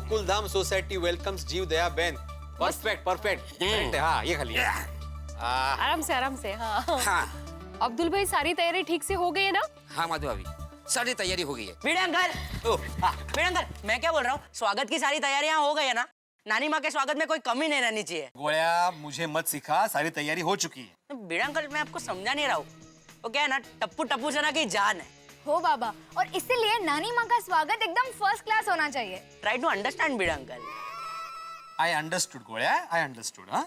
Gokuldham society welcomes जीव दया Ben. Perfect perfect. हाँ ये खाली आराम से। हाँ अब्दुल भाई सारी तैयारी ठीक से हो गई है ना? हाँ माधव भाभी, सारी तैयारी हो गई है। वीडियो अंकल, मैं क्या बोल रहा हूँ, स्वागत की सारी तैयारियां हो गई है ना? नानी माँ के स्वागत में कोई कमी नहीं रहनी चाहिए। गोया मुझे मत सिखा, सारी तैयारी हो चुकी है। वीडियो अंकल मैं आपको समझा नहीं रहा हूँ, वो क्या है ना, टप्पू टप्पू सेना की जान है। हो बाबा, और इसीलिए नानी माँ का स्वागत एकदम फर्स्ट क्लास होना चाहिए। Try to understand video uncle. I understood गोया, आई अंडरस्टूड। हाँ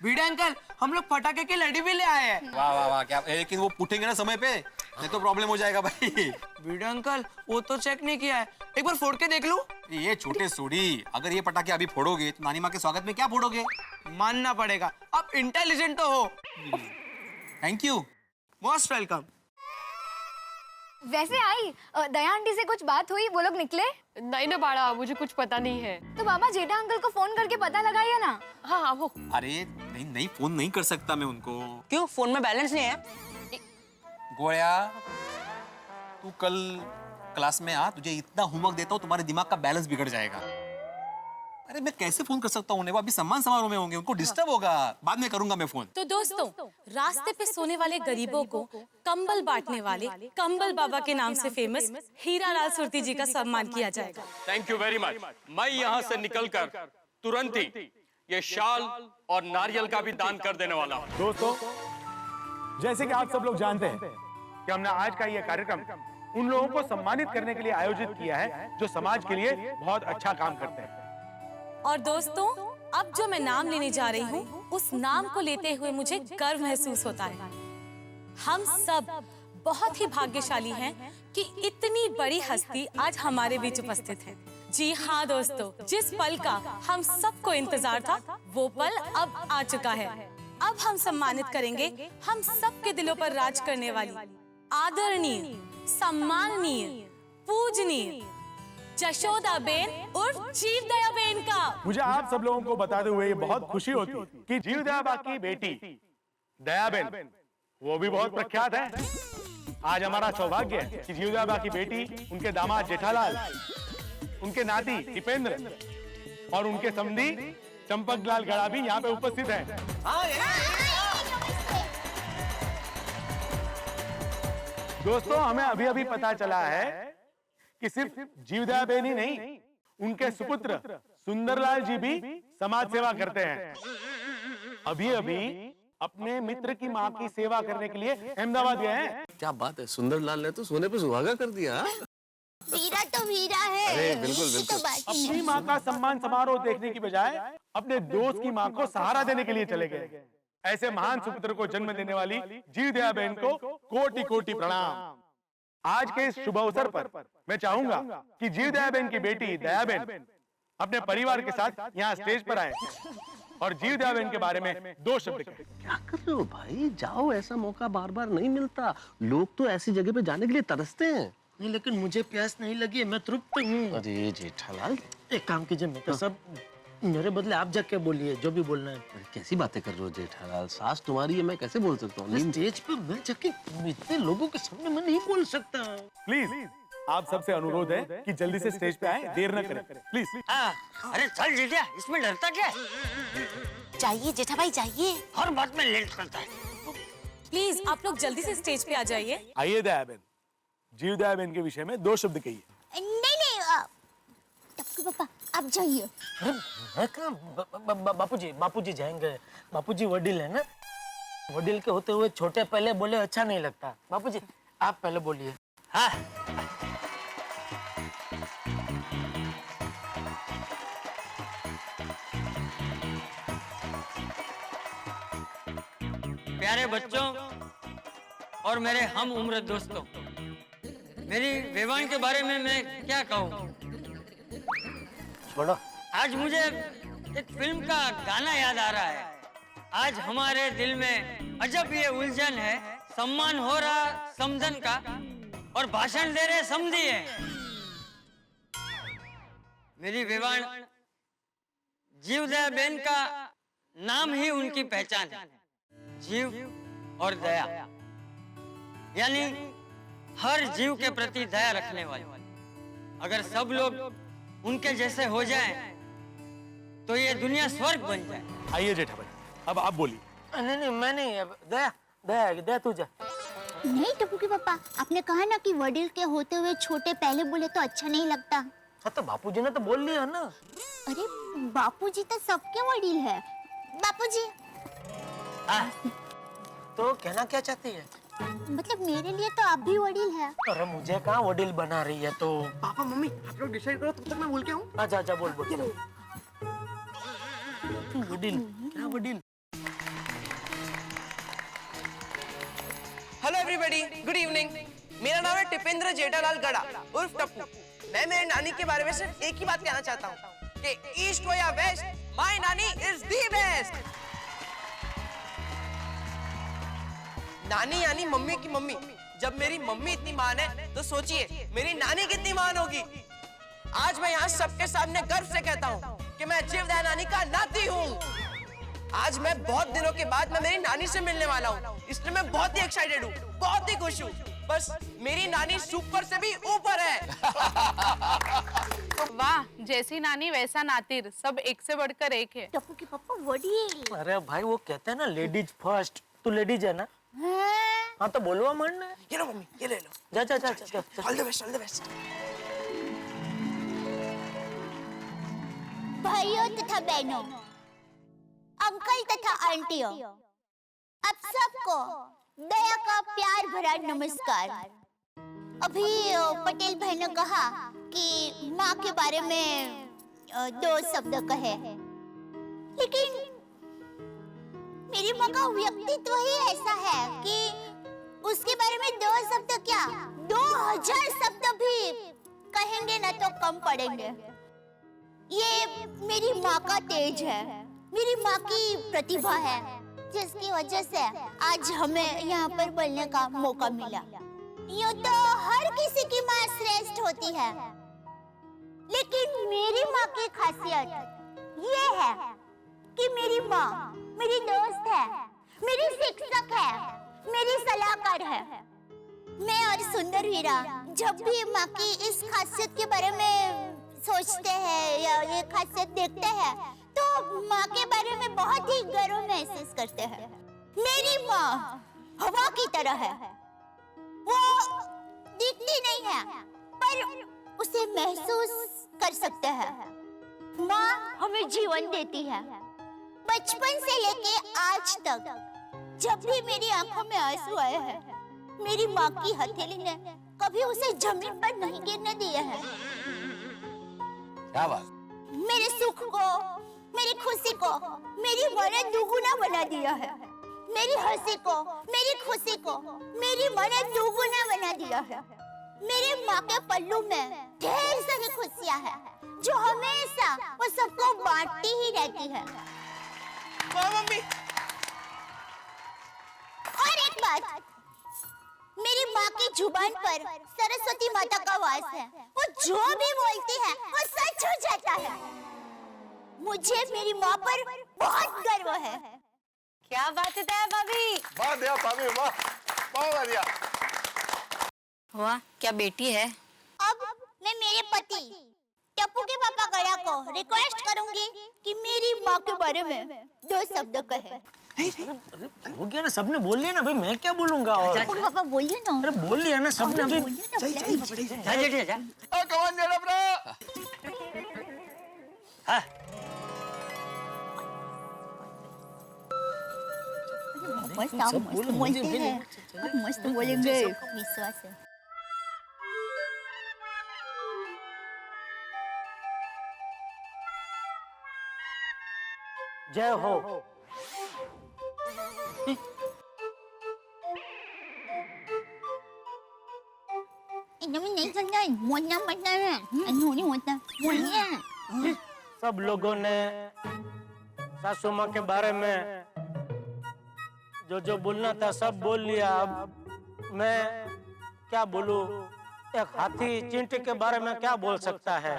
वीडियो अंकल, हम लोग पटाखे की लड़ी भी ले आए हैं। वाह वाह वाह, क्या लेकिन वो फूटेंगे ना समय पे, नहीं तो प्रॉब्लम हो जाएगा भाई। वीडियो अंकल वो तो चेक नहीं किया है, एक बार फोड़ के देख लूं? ये छोटे सोडी, अगर ये पटाखे अभी फोड़ोगे तो नानी माँ के स्वागत में क्या फोड़ोगे? मानना पड़ेगा, आप इंटेलिजेंट तो हो। Thank you. Most welcome. वैसे आई दया आंटी से कुछ बात हुई, वो लोग निकले? नहीं ना बाड़ा, मुझे कुछ पता नहीं है। तो बाबा जेठा अंकल को फोन करके पता लगाइए ना। हाँ वो अरे नहीं फोन नहीं कर सकता मैं उनको। क्यों, फोन में बैलेंस नहीं है? गोया तू कल क्लास में आ, तुझे इतना होमवर्क देता हूँ तुम्हारे दिमाग का बैलेंस बिगड़ जाएगा। अरे मैं कैसे फोन कर सकता हूँ उन्हें, वो अभी सम्मान समारोह में होंगे, उनको डिस्टर्ब होगा, बाद में करूंगा मैं फोन। तो दोस्तों, रास्ते पे सोने वाले गरीबों को कंबल बांटने वाले कंबल बाबा के नाम से फेमस हीरालाल सुरती जी का सम्मान किया जाएगा। Thank you very much. मैं यहाँ से निकलकर तुरंत ही ये शाल और नारियल का भी दान कर देने वाला हूँ। दोस्तों, जैसे कि आप सब लोग जानते हैं कि हमने आज का यह कार्यक्रम उन लोगों को सम्मानित करने के लिए आयोजित किया है जो समाज के लिए बहुत अच्छा काम करते हैं। और दोस्तों, अब जो मैं नाम लेने जा रही हूँ, उस नाम को लेते हुए मुझे गर्व महसूस होता है। हम सब बहुत ही भाग्यशाली हैं कि इतनी बड़ी हस्ती आज हमारे बीच उपस्थित है। जी हाँ दोस्तों, जिस पल का हम सबको इंतजार था, वो पल अब आ चुका है। अब हम सम्मानित करेंगे हम सबके दिलों पर राज करने वाली आदरणीय, सम्माननीय, पूजनीय जशोदा बेन उर्फ जीव दया बेन का। मुझे आप सब लोगों को बताते हुए ये बहुत खुशी होती है कि जीव दया बा की बेटी दया बेन, वो भी बहुत प्रख्यात है। आज हमारा सौभाग्य है कि जीव दया बा की बेटी, उनके दामाद जेठालाल, उनके नाती दीपेंद्र और उनके समधी चंपकलाल गड़ा भी यहाँ पे उपस्थित है। दोस्तों, हमें अभी अभी पता चला है कि सिर्फ जीवदया बेन ही नहीं, उनके सुपुत्र सुंदरलाल जी भी समाज सेवा करते हैं। अभी अभी अपने मित्र की माँ की सेवा करने के लिए अहमदाबाद गए हैं। क्या बात है, सुंदरलाल ने तो सोने पे सुहागा कर दिया। वीरा तो वीरा है। अरे बिल्कुल बिल्कुल। अपनी माँ का सम्मान समारोह देखने की बजाय अपने दोस्त की माँ को सहारा देने के लिए चले गए। ऐसे महान सुपुत्र को जन्म देने वाली जीवदया बेन को कोटि कोटि प्रणाम। आज के इस शुभ अवसर पर मैं चाहूंगा कि जीवदया बेन की बेटी दया बेन अपने परिवार के साथ यहाँ स्टेज पर आए और जीवदया बेन के बारे में 2 शब्द कहें। क्या कर रहे हो भाई, जाओ, ऐसा मौका बार बार नहीं मिलता। लोग तो ऐसी जगह पे जाने के लिए तरसते हैं। नहीं, लेकिन मुझे प्यास नहीं लगी, मैं तृप्त हूँ। अरे जेठालाल, एक काम कीजिए, मैं तो सब मेरे बदले आप जाके बोलिए जो भी बोलना है। कैसी बातें कर रहे हो जेठालाल, सास तुम्हारी है, मैं कैसे बोल सकता हूँ? स्टेज पे मैं जाके इतने लोगों के सामने मैं नहीं बोल सकता। प्लीज, आप सबसे अनुरोध है कि जल्दी से स्टेज पे आए, देर न करें प्लीज। अरे चल जीजा, इसमें डरता क्या है? जाइए जेठा भाई जाइए, हर बात में लेट करता है। प्लीज आप लोग जल्दी से स्टेज पे आ जाइए। आइए दया बेन, जीवदया बेन के विषय में 2 शब्द कहिए। नहीं टप्पू पापा आप जाइए। मैं कहा बापूजी जाएंगे, बापूजी वडील है ना, वडील के होते हुए छोटे पहले बोले अच्छा नहीं लगता। बापूजी आप पहले बोलिए। हाँ, प्यारे बच्चों और मेरे हम उम्र दोस्तों, मेरी विवाह के बारे में मैं क्या कहूँ। छोड़ो, आज मुझे एक फिल्म का गाना याद आ रहा है। आज हमारे दिल में अजब ये उलझन है, सम्मान हो रहा समझन का और भाषण दे रहे समझिए। मेरी विवाह जीवदया बेन का नाम ही उनकी पहचान है, जीव और दया, यानी हर जीव के प्रति दया रखने वाली। अगर सब लोग उनके जैसे हो जाएं, तो ये दुनिया स्वर्ग बन जाए। आइए जेठा भाई, अब आप बोलिए। नहीं नहीं मैं नहीं, अब दया दया दया तू जा। नहीं टप्पू के पापा, आपने कहा ना कि वडील के होते हुए छोटे पहले बोले तो अच्छा नहीं लगता। हाँ तो बापूजी ने तो बोल लिया ना। अरे बापूजी तो सबके वडील है। बापूजी तो कहना क्या चाहती है? मतलब मेरे लिए तो आप भी वडील है। अरे मुझे कहाँ वडील बना रही है तो। पापा मम्मी आप लोग डिसाइड करो, तब तक मैं बोल के आऊँ। अच्छा अच्छा बोल बोल। वडील क्या वडील? Hello everybody, good evening. मेरा नाम है टिपेंद्र जेठालाल गड़ा उर्फ टप्पू। मैं मेरे नानी के बारे में सिर्फ एक ही बात कहना चाहता हूँ कि ईस्ट हो या वेस्ट, माय नानी इज दी बेस्ट। नानी यानी मम्मी की मम्मी। जब मेरी मम्मी इतनी महान है तो सोचिए मेरी नानी कितनी महान होगी। आज मैं यहाँ सबके सामने गर्व से कहता हूँ कि मैं जीवदया नानी का नाती हूँ। आज मैं बहुत दिनों के बाद मैं मेरी नानी से मिलने वाला हूँ, इसलिए मैं बहुत ही एक्साइटेड हूँ, बहुत ही खुश हूँ। बस मेरी नानी सुपर से भी ऊपर है। वाह, जैसी नानी वैसा नातिर, सब एक से बढ़कर एक है। टप्पू के पापा वडील। अरे भाई वो कहते हैं ना लेडीज फर्स्ट। तू लेडीज है ना? हाँ तो बोलवा मन। ये लो मम्मी, ये ले लो। जा जा जा जा। All the best, all the best. भाइयों तथा बहनों, अंकल तथा आंटियों, आप सबको दया का प्यार भरा नमस्कार। अभी पटेल भाई ने कहा कि माँ के बारे में 2 शब्द कहे, लेकिन मेरी माँ का व्यक्तित्व ही ऐसा है कि उसके बारे में 2 शब्द क्या 2000 शब्द भी कहेंगे ना तो कम पड़ेंगे। ये मेरी माँ का तेज है, मेरी माँ की प्रतिभा है, जिसकी वजह से आज हमें यहाँ पर बोलने का मौका मिला। यूँ तो हर किसी की माँ श्रेष्ठ होती है, लेकिन मेरी माँ की खासियत ये है कि मेरी माँ मेरी दोस्त है, मेरी शिक्षक है, मेरी सलाहकार है। मैं और सुंदर वीरा जब भी माँ की इस खासियत के बारे में सोचते हैं या ये खासियत देखते हैं तो माँ के बारे में बहुत ही गर्व महसूस करते हैं। मेरी माँ हवा की तरह है, वो दिखती नहीं है पर उसे महसूस कर सकते हैं। माँ हमें जीवन देती है। बचपन से लेके आज तक जब भी मेरी आंखों में आंसू आए हैं, मेरी माँ की हथेली ने कभी उसे जमीन पर नहीं गिरने दिए हैं। क्या बात? मेरे सुख को, मेरी खुशी को मेरी माँ ने दुगुना बना दिया है। मेरी हंसी को, मेरी खुशी को मेरी माँ ने दुगुना बना दिया है। मेरी माँ के पल्लू में ढेर सारी खुशियाँ हैं जो हमेशा वो सबको बांटती ही रहती है। मम्मी। और एक बात, मेरी माँ की जुबान पर सरस्वती माता का वास है। वो जो भी बोलती है वो सच हो जाता है। मुझे मेरी माँ पर बहुत गर्व है। क्या बात है दया भाभी? वाह दया भाभी, वाह बहुत बढ़िया। वाह, क्या बेटी है। अब मैं मेरे पति टप्पू के पापा गड़ा को रिक्वेस्ट करूंगी कि मेरी माँ के बारे में 2 शब्द कहे। हो गया ना, सबने बोल लिया ना भाई, मैं क्या बोलूंगा? और टप्पू के पापा बोलिए ना। अरे बोल लिया ना सबने अभी। कौन जेठा ब्रो? मस्त बोलते हैं, मस्त बोलेंगे, विश्वास है। जय हो। इनमें नहीं करना है, बोलना पड़ता है, नहीं होता, बोलिए। सब लोगों ने सासू माँ के बारे में जो जो बोलना था सब बोल लिया। अब मैं क्या बोलूं? एक हाथी चींटी के बारे में क्या बोल सकता है?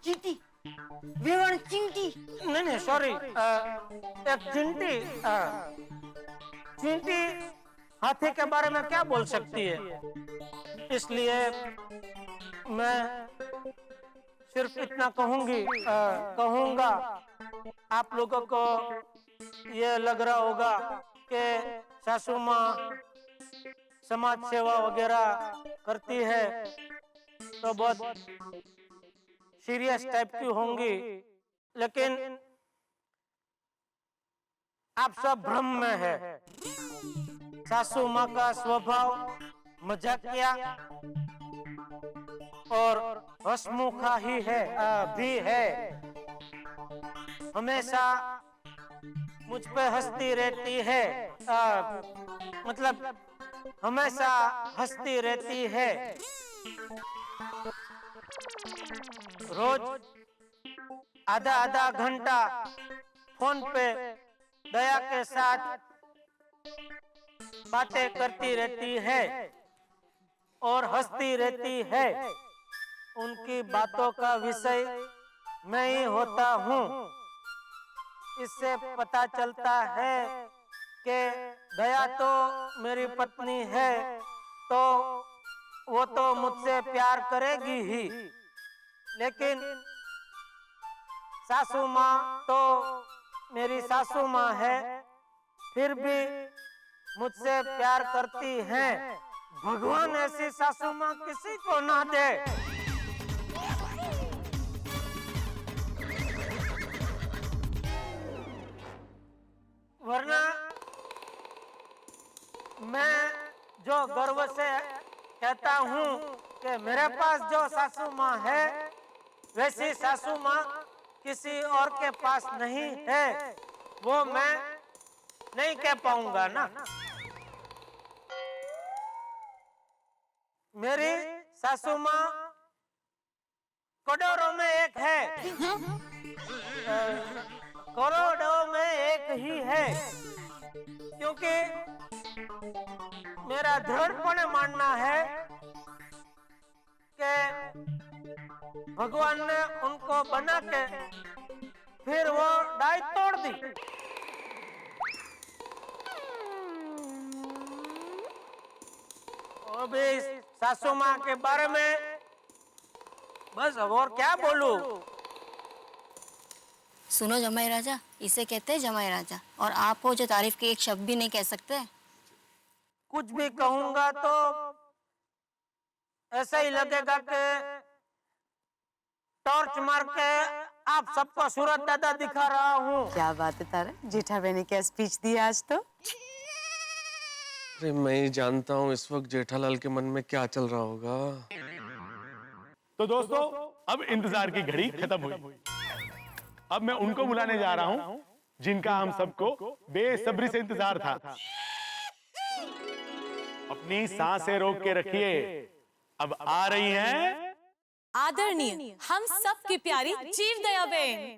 चींटी, विवरण चींटी। नहीं नहीं सॉरी, एक चींटी चींटी हाथी के बारे में क्या बोल सकती है? इसलिए मैं सिर्फ इतना कहूंगा आप लोगों को ये लग रहा होगा कि सासू माँ समाज सेवा वगैरह करती है तो बहुत सीरियस टाइप की होंगी, लेकिन आप सब भ्रम में है। सासू माँ का स्वभाव मजाकिया और हंसमुखा ही है भी है। हमेशा मुझ पे हंसती रहती है, मतलब हमेशा हंसती रहती है। रोज आधा घंटा फोन पे दया के साथ बातें करती रहती है और हंसती रहती है। उनकी बातों का विषय मैं ही होता हूँ। इससे पता चलता है कि दया तो मेरी पत्नी है, तो वो तो मुझसे प्यार करेगी ही, लेकिन सासू माँ तो मेरी सासू माँ है, फिर भी मुझसे प्यार करती हैं। भगवान ऐसी सासू माँ किसी को ना दे। वरना मैं जो गर्व से कहता हूँ कि मेरे पास जो सासू माँ है, वैसी सासू माँ किसी और के पास नहीं है, वो मैं नहीं कह पाऊंगा ना। मेरी सासू माँ करोड़ों में एक है, करोड़ों में एक ही है, क्योंकि मेरा दृढ़पण मानना है कि भगवान ने उनको बना के फिर वो डाई तोड़ दी। और भी सासू माँ के बारे में बस अब और क्या बोलूं। सुनो जमाई राजा, इसे कहते हैं जमाई राजा, और आप हो जो तारीफ के एक शब्द भी नहीं कह सकते। कुछ भी कहूंगा तो ऐसा ही लगेगा कि टॉर्च मार के आप सबको सूरत दादा दिखा रहा हूँ। क्या बात है तारा, जेठा बहन ने क्या स्पीच दिया आज तो? अरे मैं ही जानता हूँ इस वक्त जेठालाल के मन में क्या चल रहा होगा। तो दोस्तों, अब इंतजार की घड़ी खत्म हुई। अब मैं उनको बुलाने जा रहा हूँ जिनका हम सबको बेसब्री से इंतजार था। अपनी सांसें रोक के रखिए, अब आ रही हैं आदरणीय हम सब की प्यारी जीव दया बहन।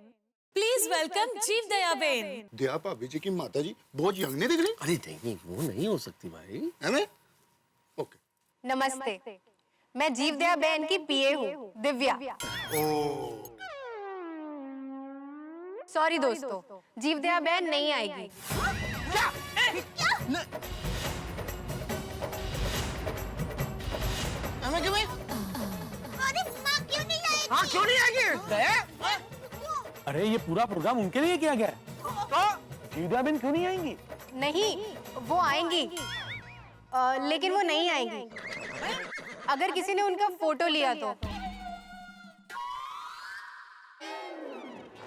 प्लीज वेलकम जीव दया बहन। दया भाभी जी की माता जी बहुत यंग नहीं दिख रही। अरे नहीं, वो नहीं हो सकती भाई। है मैं? ओके। नमस्ते, मैं जीव दया बहन की पीए हूँ, दिव्या। सॉरी दोस्तों, जीव दया बहन नहीं आएगी। हमें क्यों? अरे माँ क्यों नहीं आएगी? हाँ क्यों नहीं आएगी? अरे ये पूरा प्रोग्राम उनके लिए किया गया है, तो जीवदया बहन क्यों नहीं आएंगी? नहीं, वो आएंगी, लेकिन वो नहीं आएंगी अगर किसी ने उनका फोटो लिया तो,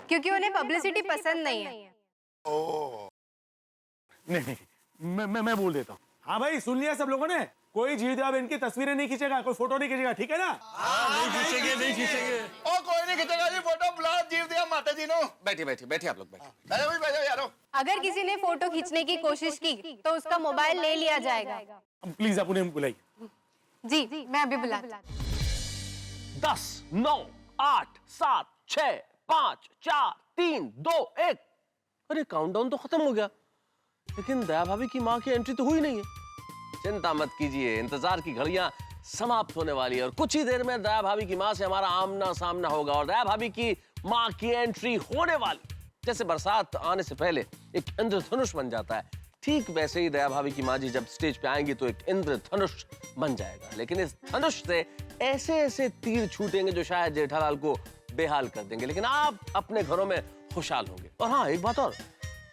क्योंकि उन्हें पब्लिसिटी पसंद नहीं है। नहीं, मैं बोल देता हूँ। हाँ भाई, सुन लिया सब लोगों ने? कोई जीवदया बहन की तस्वीरें नहीं खींचेगा, कोई फोटो नहीं खींचेगा, ठीक है ना? नहीं खींचेंगे। ओ कोई नहीं खींचेगा जी फोटो। बुला जीवदया माता जी नो। बैठिए आप लोग बैठिए। अरे भाई बैठो यारो। अगर किसी ने फोटो खींचने की कोशिश की तो उसका मोबाइल ले लिया जाएगा। प्लीज आप उन्हें बुलाइए। जी, मैं अभी बुलाती हूँ। 10, 9, 8, 7, 6, 5, 4, 3, 2, 1। अरे काउंटडाउन तो खत्म हो गया, लेकिन दया भाभी की माँ की एंट्री तो हुई नहीं है। चिंता मत कीजिए, इंतजार की घड़ियां समाप्त होने वाली है और कुछ ही देर में दया भाभी की माँ से हमारा आमना सामना होगा और दया भाभी की माँ की एंट्री होने वाली। जैसे बरसात आने से पहले एक इंद्रधनुष बन जाता है, ठीक वैसे ही दया भाभी की माँ जी जब स्टेज पे आएंगी तो एक इंद्रधनुष बन जाएगा। लेकिन इस धनुष से ऐसे ऐसे तीर छूटेंगे जो शायद जेठालाल को बेहाल कर देंगे, लेकिन आप अपने घरों में खुशहाल होंगे। और हाँ, एक बात और,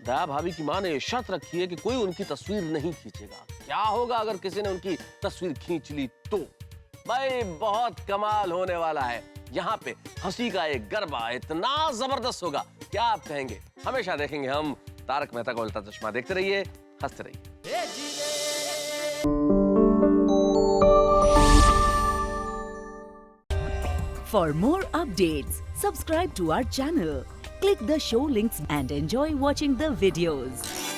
दया भाभी की माँ ने शर्त रखी है कि कोई उनकी तस्वीर नहीं खींचेगा। क्या होगा अगर किसी ने उनकी तस्वीर खींच ली तो? भाई बहुत कमाल होने वाला है। यहाँ पे हंसी का एक गरबा इतना जबरदस्त होगा, क्या आप कहेंगे? हमेशा देखेंगे हम तारक मेहता का उल्टा चश्मा। देखते रहिए, हंसते रहिए। For more updates, subscribe to our channel, click the show links and enjoy watching the videos.